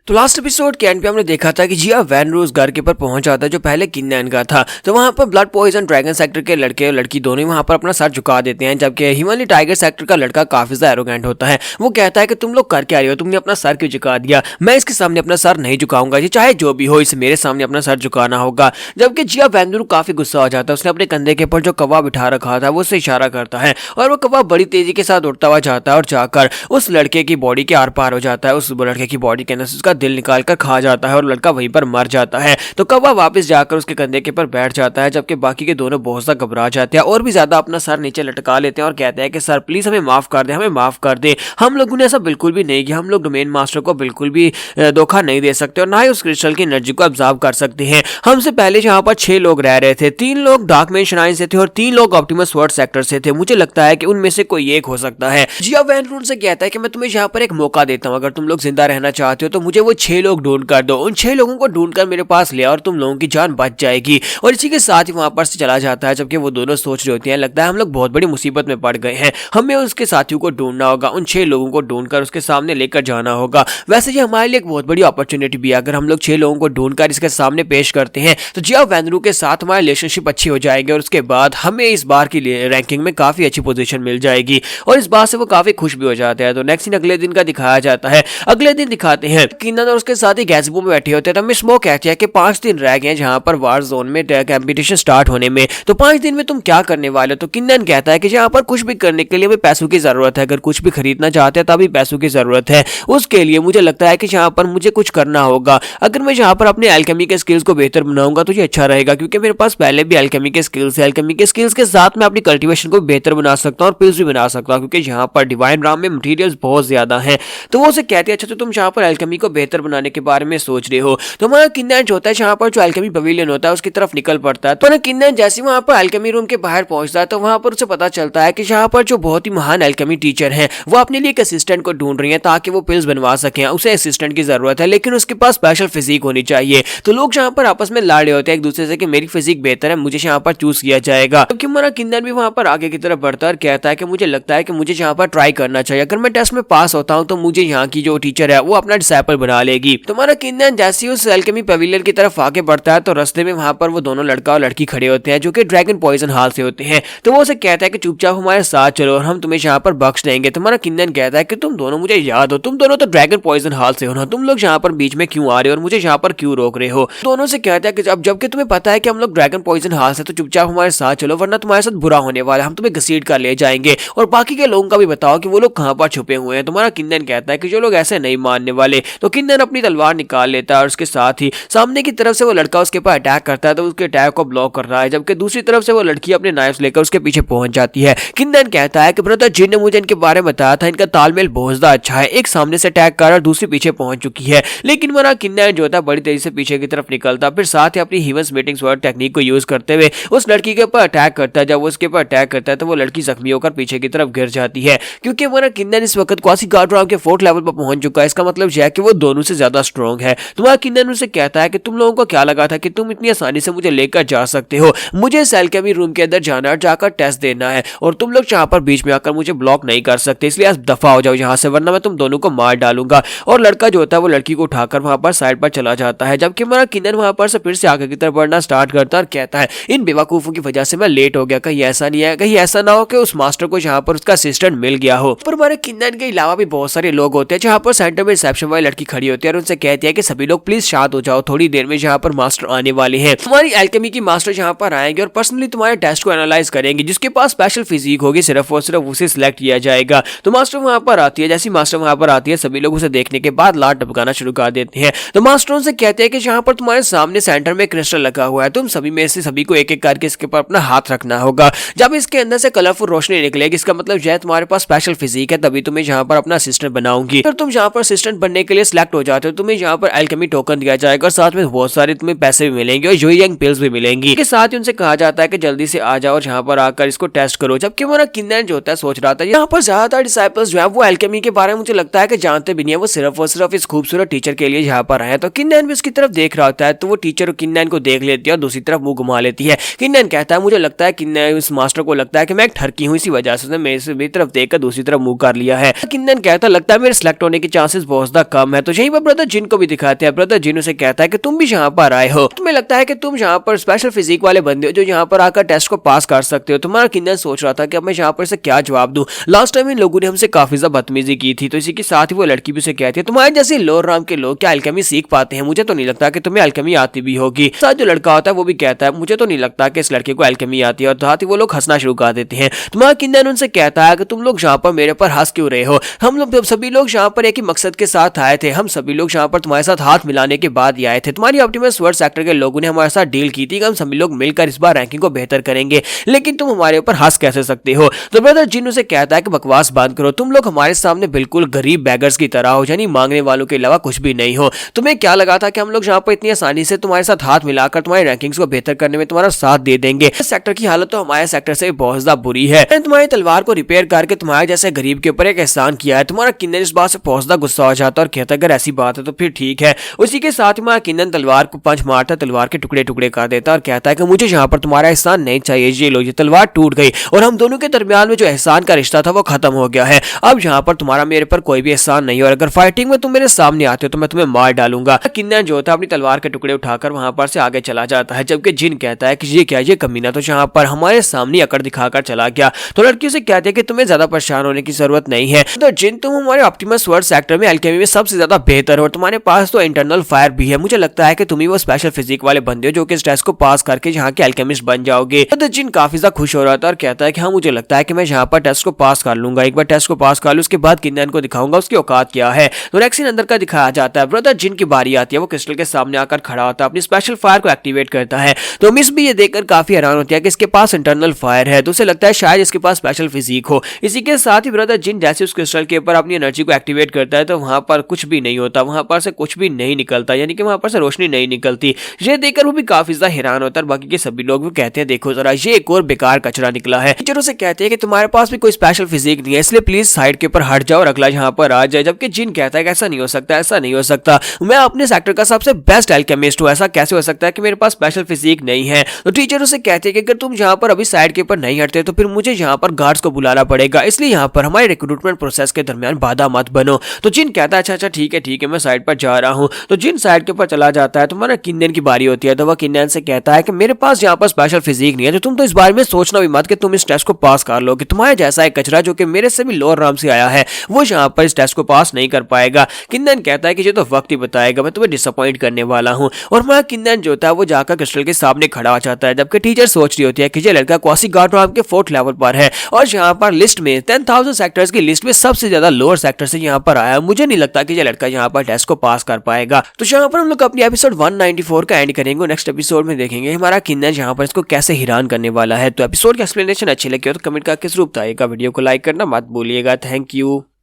तो last episode के and पे हमने देखा था कि जिया वैन रोज घर के पर पहुंच जाता है जो पहले किन्नैन का था। तो वहां पर ब्लड पॉइजन ड्रैगन सेक्टर के लड़के और लड़की दोनों ही वहां पर अपना सर झुका देते हैं, जबकि हिमालय टाइगर सेक्टर का लड़का काफी ज्यादा एरोगेंट होता है। वो कहता है कि तुम लोग कर क्या रहे हो, तुमने अपना सर क्यों झुका दिया, मैं इसके सामने अपना सर नहीं झुकाऊंगा, ये चाहे जो भी हो इसे मेरे सामने अपना सर झुकाना होगा। जबकि जिया वैन काफी गुस्सा हो जाता है, उसने अपने कंधे के ऊपर जो कौवा बिठा रखा था वो उससे इशारा करता है और वो कौवा बड़ी तेजी के साथ उड़ता हुआ जाता है और जाकर उस लड़के की बॉडी के आर पार हो जाता है। उस लड़के की बॉडी के अंदर से उसका दिल निकाल कर खा जाता है और लड़का वहीं पर मर जाता है। तो कौवा वापस जाकर उसके कंधे के ऊपर बैठ जाता है, जबकि बाकी के दोनों बहुत ज्यादा घबरा जाते हैं और भी ज्यादा अपना सर नीचे लटका लेते हैं और कहते हैं कि सर प्लीज हमें माफ कर दे, हमें माफ कर दे, हम लोगों ने ऐसा बिल्कुल भी नहीं किया, हम लोग डोमेन मास्टर को बिल्कुल भी धोखा नहीं दे सकते और ना ही उस क्रिस्टल की एनर्जी को ऑब्जर्व कर सकते हैं। हमसे पहले यहाँ पर 6 लोग रह रहे थे, 3 लोग डार्कमैन श्राइन से थे और 3 लोग ऑप्टिमस वर्ड सेक्टर से थे। मुझे लगता है कि उनमें से कोई एक हो सकता है। जिया वैन रून से कहता है कि मैं तुम्हें यहाँ पर एक मौका देता हूँ, अगर तुम लोग जिंदा रहना चाहते हो तो मुझे वो 6 लोग ढूंढ कर दो, उन 6 लोगों को ढूंढकर मेरे पास ले और तुम लोगों की जान बच जाएगी। और इसी के साथ ही वहां पर से चला जाता है, जबकि वो दोनों सोच रहे होते हैं लगता है हम लोग बहुत बड़ी मुसीबत में पड़ गए हैं, हमें उसके साथियों को ढूंढना होगा, उन 6 लोगों को ढूंढकर उसके सामने लेकर जाना होगा। वैसे ये हमारे लिए एक बहुत बड़ी अपॉर्चुनिटी भी है, अगर हम लोग 6 लोगों को ढूंढकर इसके सामने पेश करते हैं तो जिया वैनरू के साथ हमारी रिलेशनशिप अच्छी हो जाएगी और उसके बाद हमें इस बार की रैंकिंग में काफी अच्छी पोजीशन मिल जाएगी और इस बात से वो काफी खुश भी हो जाते हैं। तो नेक्स्ट सीन अगले दिन का दिखाया जाता है। अगले दिन दिखाते हैं किन्नन और उसके साथ ही गैज़बो में बैठे होते हैं। तब स्मोक कहती है कि 5 दिन रह गए जहां पर वार जोन में कंपटीशन स्टार्ट होने में, तो 5 दिन में तुम क्या करने वाले हो। तो किन्नन कहता है कि यहाँ पर कुछ भी करने के लिए हमें पैसों की जरूरत है, अगर कुछ भी खरीदना चाहते हैं तभी पैसों की जरूरत है, उसके लिए मुझे लगता है कि यहाँ पर मुझे कुछ करना होगा। अगर मैं यहाँ पर अपने एल्केमी के स्किल्स को बेहतर बनाऊंगा तो ये अच्छा रहेगा, क्योंकि मेरे पास पहले भी एल्केमी के स्किल्स है, एल्केमी के स्किल्स के साथ मैं अपनी कल्टीवेशन को बेहतर बना सकता हूँ और पिल्स भी बना सकता हूँ, क्योंकि यहाँ पर डिवाइन राम में मटेरियल्स बहुत ज्यादा हैं। तो वो उसे कहती है अच्छा तो तुम यहाँ पर एल्केमी को बेहतर बनाने के बारे में सोच रहे हो। तो हमारा किन्नन जो होता है यहाँ पर जो एल्केमी पवेलियन होता है उसकी तरफ निकल पड़ता है। तो किन्नन जैसे वहां पर एल्केमी रूम के बाहर पहुंचता है तो वहां पर उसे पता चलता है कि यहाँ पर जो बहुत ही महान एल्केमी टीचर हैं वो अपने लिए एक असिस्टेंट को ढूंढ रही है ताकि वो पिल्स बनवा सकें। उसे असिस्टेंट की जरूरत है लेकिन उसके पास स्पेशल फिजिक होनी चाहिए। तो लोग यहाँ पर आपस में लड़ रहे होते हैं एक दूसरे से कि मेरी फिजिक बेहतर है, मुझे यहाँ पर चूज किया जाएगा। तो हमारा किन्नन भी वहां पर आगे की तरफ बढ़ता है और कहता है कि मुझे लगता है कि मुझे यहाँ पर ट्राई करना चाहिए, अगर मैं टेस्ट में पास होता हूँ तो मुझे यहाँ की जो टीचर है वो अपना डिसाइपल बना लेगी। तो हमारा किन्नन जैसे ही उस एल्केमी पवेलियन की तरफ आगे बढ़ता है तो रास्ते में वहां पर वो दोनों लड़का और लड़की खड़े होते हैं जो कि ड्रैगन पॉइजन हाल से होते हैं। तो वो उसे कहता है कि चुपचाप हमारे साथ चलो और हम तुम्हें यहाँ पर बख्श देंगे। तुम्हारा किन्नन कहता है कि तुम दोनों मुझे याद हो, तुम दोनों तो ड्रैगन पॉइजन हाल से हो ना, तुम लोग यहाँ पर बीच में क्यों आ रहे हो और मुझे यहाँ पर क्यों रोक रहे हो। दोनों से कहता है कि जबकि तुम्हें पता है कि हम लोग ड्रैगन पॉइजन हाल से, तो चुपचाप हमारे साथ चलो वरना तुम्हारे साथ बुरा होने वाला है, हम तुम्हें घसीट कर ले जाएंगे और बाकी के लोगों का भी बताओ कि वो लोग कहाँ पर छुपे हुए हैं। तुम्हारा किन्नन कहता है कि जो लोग ऐसे नहीं मानने वाले। तो किन्नन अपनी तलवार निकाल लेता है और उसके साथ ही सामने की तरफ से वो लड़का उसके ऊपर अटैक करता है तो उसके अटैक को ब्लॉक कर रहा है, जबकि दूसरी तरफ से वो लड़की अपने नाइफ्स लेकर उसके पीछे पहुंच जाती है। किन्नन कहता है कि ब्रदर जिन ने मुझे इनके बारे में बताया था इनका तालमेल बहुत ज्यादा अच्छा है, एक सामने से अटैक कर और दूसरी पीछे पहुंच चुकी है। लेकिन हमारा किन्नन जो था बड़ी तेजी से पीछे की तरफ निकलता, फिर साथ ही अपनी हीवंस मीटिंग स्वॉर्ड टेक्निक को यूज करते हुए उस लड़की के ऊपर अटैक करता है। जब वो उसके ऊपर अटैक करता है तो वो लड़की जख्मी होकर पीछे की तरफ गिर जाती है। क्योंकि हमारा किन्नन इस वक्त क्वासी गार्डराम के 4th लेवल पर पहुंच चुका है, इसका मतलब यह है कि वो दोनों से ज्यादा स्ट्रॉन्ग है। तुम्हारा किन्नन उसे कहता है कि तुम लोगों को क्या लगा था कि तुम इतनी आसानी से मुझे लेकर जा सकते हो, मुझे इस एल्केमी रूम के अंदर जाना है, जाकर टेस्ट देना है और तुम लोग यहाँ पर बीच में आकर मुझे ब्लॉक नहीं कर सकते, इसलिए आप दफा हो जाओ यहाँ से वरना मैं तुम दोनों को मार डालूंगा। और लड़का जो होता है वो लड़की को उठाकर वहां पर साइड पर चला जाता है, जबकि हमारा किन्नन वहां पर से फिर से आगे की तरफ बढ़ना स्टार्ट करता है और कहता है इन बेवकूफों की वजह से मैं लेट हो गया, कहीं ऐसा नहीं है, कहीं ऐसा ना हो कि उस मास्टर को यहाँ पर उसका असिस्टेंट मिल गया हो। पर हमारे किन्नन के अलावा भी बहुत सारे लोग होते हैं जहाँ पर सेंटर में रिसेप्शन वाली लड़की खड़ी होती है और उनसे कहती है कि सभी लोग प्लीज शांत हो जाओ, थोड़ी देर में यहाँ पर मास्टर आने वाले हैं, तुम्हारी एल्केमी की मास्टर यहाँ पर आएंगे और पर्सनली तुम्हारे टेस्ट को एनालाइज करेंगे, जिसके पास स्पेशल फिजिक होगी सिर्फ और सिर्फ उसे सिलेक्ट किया जाएगा। तो मास्टर वहां पर आती है, जैसी मास्टर वहां पर आती है सभी लोग उसे देखने के बाद लात टपकाना शुरू कर देते हैं। तो मास्टरों से कहते हैं कि यहाँ पर तुम्हारे सामने सेंटर में क्रिस्टल लगा हुआ है, तुम सभी में से सभी को एक एक करके इसके ऊपर अपना हाथ रखना होगा, जब इसके अंदर से कलरफुल रोशनी निकलेगी इसका मतलब यह तुम्हारे पास स्पेशल फिजिक है, तभी तुम्हें यहाँ पर अपना असिस्टेंट बनाऊंगी। फिर तुम यहाँ पर असिस्टेंट बनने के लिए सिलेक्ट हो जाते हो, तुम्हें यहाँ पर एल्केमी टोकन दिया जाएगा और साथ में बहुत सारे तुम्हें पैसे भी मिलेंगे और यूइंग पिल्स भी मिलेंगी। इसके साथ ही उनसे कहा जाता है कि जल्दी से आ जाओ और यहाँ पर आकर इसको टेस्ट करो। जबकि हमारा किन्नन जो होता है सोच रहा था यहाँ पर ज्यादातर डिसाइपल्स जो है वो एल्केमी के बारे में मुझे लगता है कि जानते भी नहीं है, वो सिर्फ और सिर्फ इस खूबसूरत टीचर के लिए यहाँ पर आए। तो किन्नन भी उसकी तरफ देख रहा होता है तो वो टीचर किन्नन को देख लेती है और दूसरी तरफ मुंह घुमा लेती है। किन्नन कहता है मुझे लगता है किन्नन उस मास्टर को लगता है कि मैं एक ठरकी हूँ, इसी वजह से मेरी तरफ देखकर दूसरी तरफ मुंह कर लिया है। किन्नन कहता लगता है मेरे सिलेक्ट होने के चांसेस बहुत ज्यादा कम है, तो यहीं पर ब्रदर जिन को भी दिखाते हैं। ब्रदर जिन उसे कहता है कि तुम भी यहाँ पर आए हो, तुम्हें लगता है कि तुम यहाँ पर स्पेशल फिजिक वाले बंदे हो जो यहाँ पर आकर टेस्ट को पास कर सकते हो। तुम्हारा किन्नन सोच रहा था कि अब मैं यहाँ पर से क्या जवाब दूं। लास्ट टाइम इन लोगों ने हमसे काफी ज्यादा बदतमीजी की थी, तो इसी के साथ ही वो लड़की भी उसे कहती है तुम्हारे जैसे लोअर राम के लोग क्या अल्केमी सीख पाते हैं? मुझे तो नहीं लगता कि तुम्हें अल्केमी आती भी होगी। साथ जो लड़का होता है वो भी कहता है मुझे तो नहीं लगता कि इस लड़के को अल्केमी आती है, और साथ ही वो लोग हंसना शुरू कर देते हैं। तुम्हारा किन्नन उनसे कहता है कि तुम लोग यहाँ पर मेरे पर हंस क्यों रहे हो? हम लोग सभी लोग यहाँ पर एक ही मकसद के साथ आए थे। हम सभी लोग यहाँ पर तुम्हारे साथ हाथ मिलाने के बाद ही आए थे। तुम्हारी ऑप्टिमस वर्ल्ड सेक्टर के लोगों ने हमारे साथ डील की थी कि हम सभी लोग मिलकर इस बार रैंकिंग को बेहतर करेंगे, लेकिन तुम हमारे ऊपर हंस कैसे सकते हो? तो ब्रदर जिन उसे कहता है कि बकवास बंद करो, तुम लोग हमारे सामने बिल्कुल गरीब बैगर्स की तरह हो, यानी मांगने वालों के अलावा कुछ भी नहीं हो। तुम्हें क्या लगा था कि हम लोग यहाँ पर इतनी आसानी से तुम्हारे साथ हाथ मिलाकर तुम्हारी रैंकिंग्स को बेहतर करने में तुम्हारा साथ दे देंगे? इस सेक्टर की हालत तो हमारे सेक्टर से बहुत ज्यादा बुरी है। तुम्हारी तलवार को रिपेयर करके तुम्हारे जैसे गरीब के ऊपर एक एहसान किया है। तुम्हारा किन्नन इस बात से बहुत ज्यादा गुस्सा हो जाता है और कहता है अगर ऐसी बात है तो फिर ठीक है। उसी के साथ हमारा किन्नन तलवार को पंच मारता, तलवार के टुकड़े टुकड़े कर देता और कहता है कि मुझे यहाँ पर तुम्हारा एहसान नहीं चाहिए। ये लो, ये तलवार टूट गई और हम दोनों के दरमियान में जो एहसान का रिश्ता था वो खत्म हो गया है। अब यहाँ पर तुम्हारा मेरे पर कोई भी एहसान नहीं है, और अगर फाइटिंग में तुम मेरे सामने आते हो तो मैं तुम्हें मार डालूंगा। किन्नन जो था अपनी तलवार के टुकड़े उठाकर वहां पर से आगे चला जाता है, जबकि जिन कहता है कि ये क्या, ये कमीना तो यहाँ पर हमारे सामने अकड़ दिखाकर चला गया। तो लड़की से कहते हैं कि तुम्हें ज्यादा परेशान होने की जरूरत नहीं है। तो जिन तुम हमारे ऑप्टिमस वर्ल्ड सेक्टर में अल्केमी में सबसे ज्यादा बेहतर हो, तुम्हारे पास तो इंटरनल फायर भी है। मुझे लगता है कि तुम ही वो स्पेशल फिजिक वाले बंदे हो जो कि इस टेस्ट को पास करके यहाँ के अल्केमिस्ट बन जाओगे। तो जिन काफी ज्यादा खुश हो रहा था और कहता है कि हाँ मुझे लगता है कि मैं यहाँ पर टेस्ट को पास कर लूंगा। एक बार टेस्ट को पास कर लूं उसके बाद किन्नन को दिखाऊंगा उसकी औकात क्या है। तो नेक्स्ट सीन अंदर का दिखाया जाता है। ब्रदर जिन की बारी आती है, वो क्रिस्टल के सामने आकर खड़ा होता है, अपनी स्पेशल फायर को एक्टिवेट करता है। तो मिस भी ये देखकर काफी हैरान होती है कि इसके पास इंटरनल फायर है, तो उसे लगता है शायद इसके पास स्पेशल फिजिक हो। इसी के साथ ही ब्रदर जिन जैसे उस क्रिस्टल के ऊपर अपनी एनर्जी को एक्टिवेट करता है तो वहां पर कुछ भी नहीं होता, वहां पर से कुछ भी नहीं निकलता, यानी कि वहां पर से रोशनी नहीं निकलती। ये देखकर वो भी काफी ज्यादा हैरान होता है। बाकी के सभी लोग भी कहते हैं देखो जरा ये एक और बेकार कचरा निकला है। टीचर उसे कहते हैं कि तुम्हारे पास भी कोई स्पेशल फिजिक नहीं है, इसलिए प्लीज साइड के ऊपर हट जाओ और अगला यहाँ पर आ जाए। जबकि जिन कहता है कि ऐसा नहीं हो सकता, ऐसा नहीं हो सकता, मैं अपने सेक्टर का सबसे बेस्ट एल्केमिस्ट हूँ, ऐसा कैसे हो सकता है कि मेरे पास स्पेशल फिजिक नहीं है? तो टीचर उसे कहते हैं कि अगर तुम यहाँ पर अभी साइड के ऊपर नहीं हटते तो फिर मुझे यहाँ पर गार्ड्स को बुलाना पड़ेगा, इसलिए यहाँ पर हमारे रिक्रूटमेंट प्रोसेस के दरमियान बाधा मत बनो। तो जिन कहता है अच्छा अच्छा ठीक है मैं साइड पर जा रहा हूँ। तो जिन साइड के ऊपर चला जाता है, तुम्हारा किन्नन की बारी होती है। तो वह किन्नन से कहता है कि मेरे पास यहाँ पर स्पेशल फिजिक नहीं है, तो तुम तो इस बारे में सोचना भी मत कि तुम इस टेस्ट को पास कर लोगे। तुम्हारे जैसा एक कचरा जो कि मेरे से भी लोअर राम से आया है वो यहाँ पर इस टेस्ट को पास नहीं कर पाएगा। किन्नन कहता है कि ये तो वक्त ही बताएगा, मैं तुम्हें डिसअपॉइंट करने वाला हूँ। और हमारा किन्नन जो था वो जाकर क्रिस्टल के सामने खड़ा हो जाता है, जबकि टीचर सोच रही होती है कि ये लड़का क्वासी गार्ड राम के 4th लेवल पर है और यहाँ पर लिस्ट में 10,000 सेक्टर्स की लिस्ट में सबसे ज्यादा लोअर सेक्टर से यहाँ पर आया। मुझे नहीं लगता कि ये लड़का यहाँ पर टेस्ट को पास कर पाएगा। तो यहाँ पर हम लोग अपनी एपिसोड 194 का एंड करेंगे। नेक्स्ट एपिसोड में देखेंगे हमारा किन्नन यहाँ पर इसको कैसे हैरान करने वाला है। तो एपिसोड की एक्सप्लेनेशन अच्छी लगी हो तो कमेंट करके जरूर बताइएगा। वीडियो को लाइक करना मत भूलिएगा। Thank you.